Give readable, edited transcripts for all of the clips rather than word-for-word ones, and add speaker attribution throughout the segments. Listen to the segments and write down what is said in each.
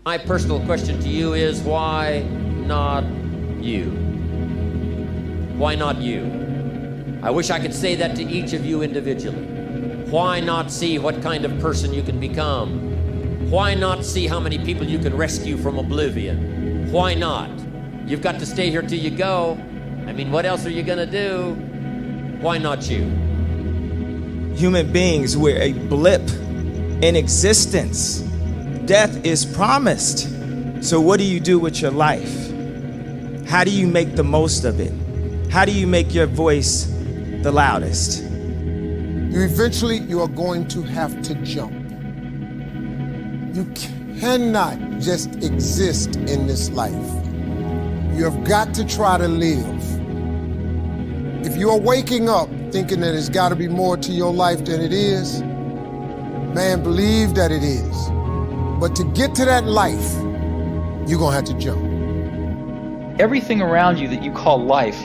Speaker 1: My personal question to you is, why not you? Why not you? I wish I could say that to each of you individually. Why not see what kind of person you can become? Why not see how many people you can rescue from oblivion? Why not? You've got to stay here till you go. I mean, what else are you gonna do? Why not you?
Speaker 2: Human beings, we're a blip in existence. Death is promised. So what do you do with your life? How do you make the most of it? How do you make your voice the loudest?
Speaker 3: You are going to have to jump. You cannot just exist in this life. You have got to try to live. If you're waking up thinking that there's got to be more to your life than it is, man, believe that it is. But to get to that life, you're going to have to jump.
Speaker 4: Everything around you that you call life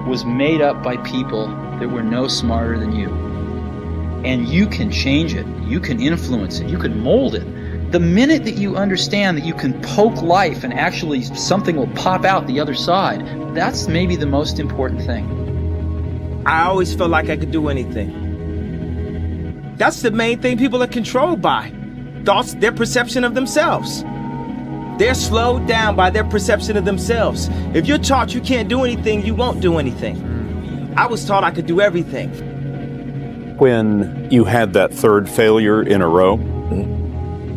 Speaker 4: was made up by people that were no smarter than you. And you can change it. You can influence it. You can mold it. The minute that you understand that you can poke life and actually something will pop out the other side, that's maybe the most important thing.
Speaker 2: I always felt like I could do anything. That's the main thing people are controlled by. Thoughts, their perception of themselves. They're slowed down by their perception of themselves. If you're taught you can't do anything, you won't do anything. I was taught I could do everything.
Speaker 5: When you had that third failure in a row,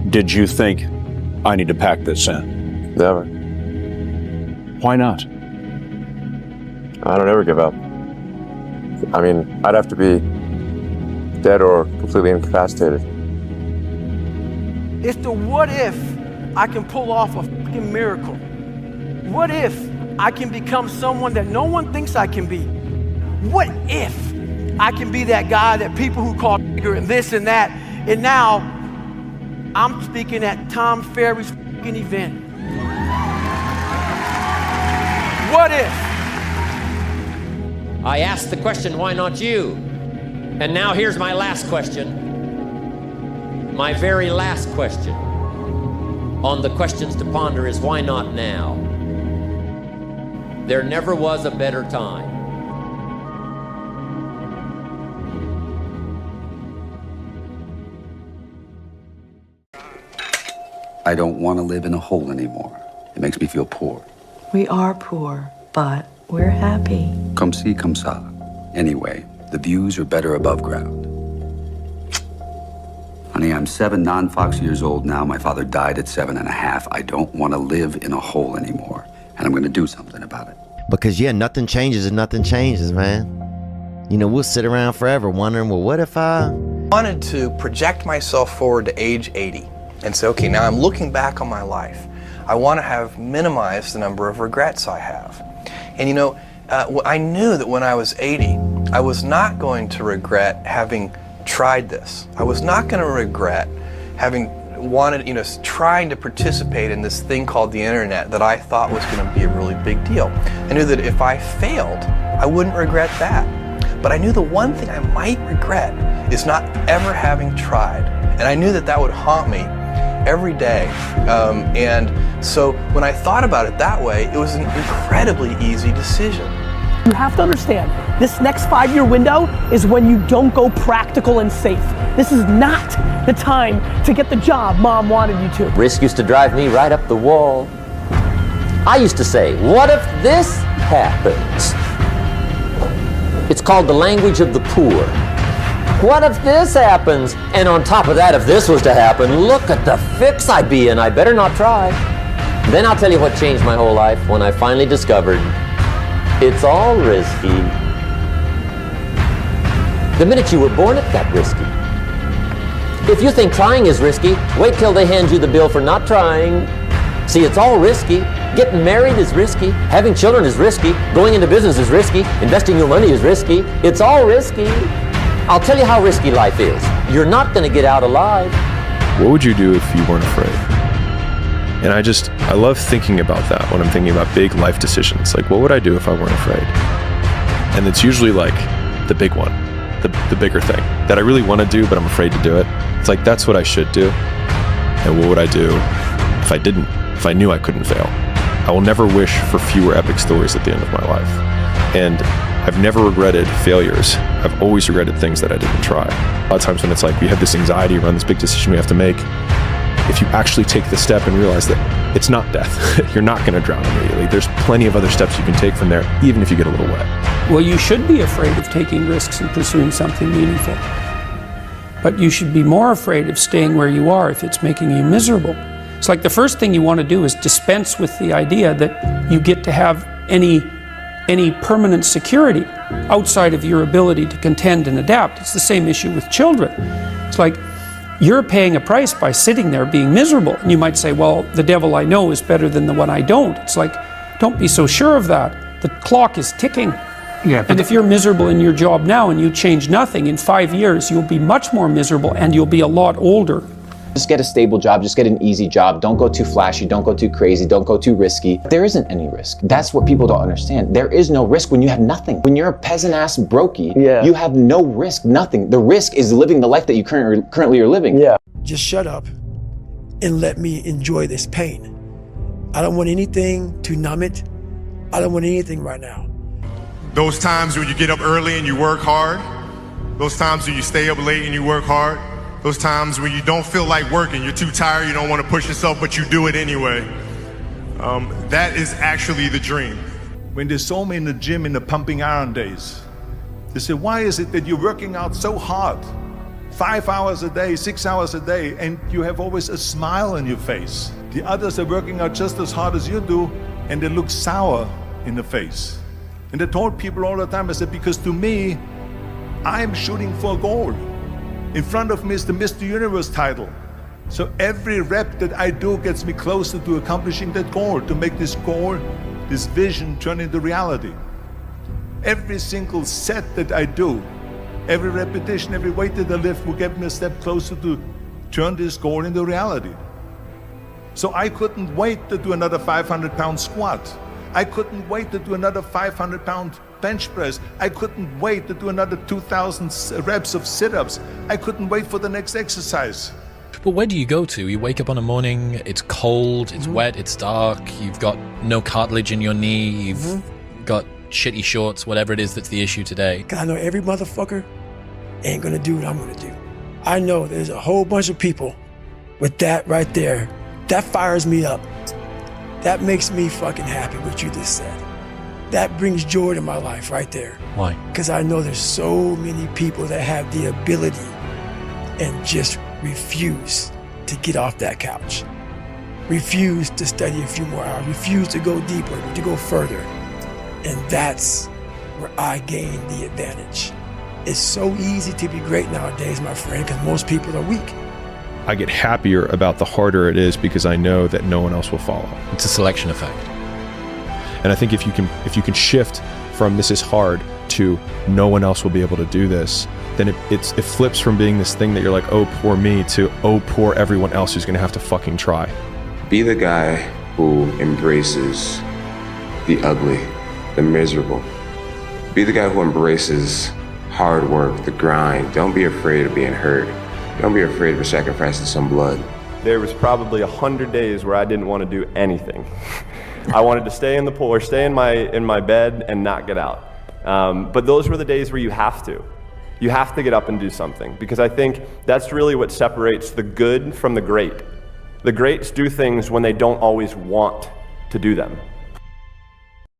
Speaker 5: did you think, I need to pack this in?
Speaker 6: Never.
Speaker 5: Why not?
Speaker 6: I don't ever give up. I mean, I'd have to be dead or completely incapacitated.
Speaker 7: It's the what if I can pull off a fucking miracle. What if I can become someone that no one thinks I can be? What if I can be that guy that people who call nigger and this and that, and now I'm speaking at Tom Ferry's fucking event. What if?
Speaker 1: I asked the question, why not you? And now here's my last question. My very last question on the questions to ponder is, why not now? There never was a better time.
Speaker 8: I don't want to live in a hole anymore. It makes me feel poor.
Speaker 9: We are poor, but we're happy.
Speaker 8: Come see, come sa. Anyway, the views are better above ground. Honey, I'm 7 non-Fox years old now. My father died at 7.5. I don't want to live in a hole anymore. And I'm going to do something about it.
Speaker 10: Because, yeah, nothing changes and nothing changes, man. You know, we'll sit around forever wondering, well, what if I
Speaker 11: wanted to project myself forward to age 80 and say, okay, now I'm looking back on my life. I want to have minimized the number of regrets I have. And, you know, I knew that when I was 80, I was not going to regret having tried this. I was not going to regret having wanted, you know, trying to participate in this thing called the internet that I thought was going to be a really big deal. I knew that if I failed, I wouldn't regret that. But I knew the one thing I might regret is not ever having tried. And I knew that that would haunt me every day. And so when I thought about it that way, it was an incredibly easy decision.
Speaker 12: You have to understand, this next 5-year window is when you don't go practical and safe. This is not the time to get the job mom wanted you to.
Speaker 1: Risk used to drive me right up the wall. I used to say, what if this happens? It's called the language of the poor. What if this happens? And on top of that, if this was to happen, look at the fix I'd be in. I better not try. Then I'll tell you what changed my whole life when I finally discovered it's all risky. The minute you were born, it got risky. If you think trying is risky, wait till they hand you the bill for not trying. See, it's all risky. Getting married is risky. Having children is risky. Going into business is risky. Investing your money is risky. It's all risky. I'll tell you how risky life is. You're not going to get out alive.
Speaker 13: What would you do if you weren't afraid? And I love thinking about that when I'm thinking about big life decisions. Like, what would I do if I weren't afraid? And it's usually like the big one, the bigger thing that I really want to do, but I'm afraid to do it. It's like, that's what I should do. And what would I do if if I didn't, if I knew I couldn't fail. I will never wish for fewer epic stories at the end of my life. And I've never regretted failures. I've always regretted things that I didn't try. A lot of times when it's like we have this anxiety around this big decision we have to make, if you actually take the step and realize that it's not death, you're not going to drown immediately. There's plenty of other steps you can take from there, even if you get a little wet.
Speaker 14: Well, you should be afraid of taking risks and pursuing something meaningful. But you should be more afraid of staying where you are if it's making you miserable. It's like the first thing you want to do is dispense with the idea that you get to have any permanent security outside of your ability to contend and adapt. It's the same issue with children. It's like you're paying a price by sitting there being miserable. And you might say, well, the devil I know is better than the one I don't. It's like, don't be so sure of that. The clock is ticking.
Speaker 15: Yeah,
Speaker 14: and if you're miserable in your job now and you change nothing, in 5 years you'll be much more miserable and you'll be a lot older.
Speaker 15: Just get a stable job, just get an easy job. Don't go too flashy, don't go too crazy, don't go too risky. There isn't any risk. That's what people don't understand. There is no risk when you have nothing. When you're a peasant-ass brokey, you have no risk, nothing. The risk is living the life that you currently are living.
Speaker 16: Yeah. Just shut up and let me enjoy this pain. I don't want anything to numb it. I don't want anything right now.
Speaker 17: Those times when you get up early and you work hard, those times when you stay up late and you work hard, those times when you don't feel like working, you're too tired, you don't want to push yourself, but you do it anyway. That is actually the dream.
Speaker 18: When they saw me in the gym in the pumping iron days, they said, why is it that you're working out so hard? 5 hours a day, 6 hours a day, and you have always a smile on your face. The others are working out just as hard as you do, and they look sour in the face. And I told people all the time, I said, because to me, I'm shooting for a goal. In front of me is the Mr. Universe title. So every rep that I do gets me closer to accomplishing that goal, to make this goal, this vision turn into reality. Every single set that I do, every repetition, every weight that I lift will get me a step closer to turn this goal into reality. So I couldn't wait to do another 500-pound squat. I couldn't wait to do another 500-pound bench press. I couldn't wait to do another 2,000 reps of sit-ups. I couldn't wait for the next exercise.
Speaker 19: But where do you go to? You wake up on a morning, it's cold, it's wet, it's dark, you've got no cartilage in your knee, you've got shitty shorts, whatever it is that's the issue today.
Speaker 16: I know every motherfucker ain't gonna do what I'm gonna do. I know there's a whole bunch of people with that right there. That fires me up. That makes me fucking happy what you just said. That brings joy to my life right there.
Speaker 19: Why?
Speaker 16: Because I know there's so many people that have the ability and just refuse to get off that couch. Refuse to study a few more hours. Refuse to go deeper, to go further. And that's where I gain the advantage. It's so easy to be great nowadays, my friend, because most people are weak.
Speaker 13: I get happier about the harder it is because I know that no one else will follow.
Speaker 19: It's a selection effect.
Speaker 13: And I think if you can shift from this is hard to no one else will be able to do this, then it flips from being this thing that you're like, oh, poor me, to oh, poor everyone else who's gonna have to fucking try.
Speaker 20: Be the guy who embraces the ugly, the miserable. Be the guy who embraces hard work, the grind. Don't be afraid of being hurt. Don't be afraid of sacrificing some blood.
Speaker 6: There was probably 100 days where I didn't want to do anything. I wanted to stay in the pool or stay in my bed and not get out. But those were the days where you have to. You have to get up and do something, because I think that's really what separates the good from the great. The greats do things when they don't always want to do them.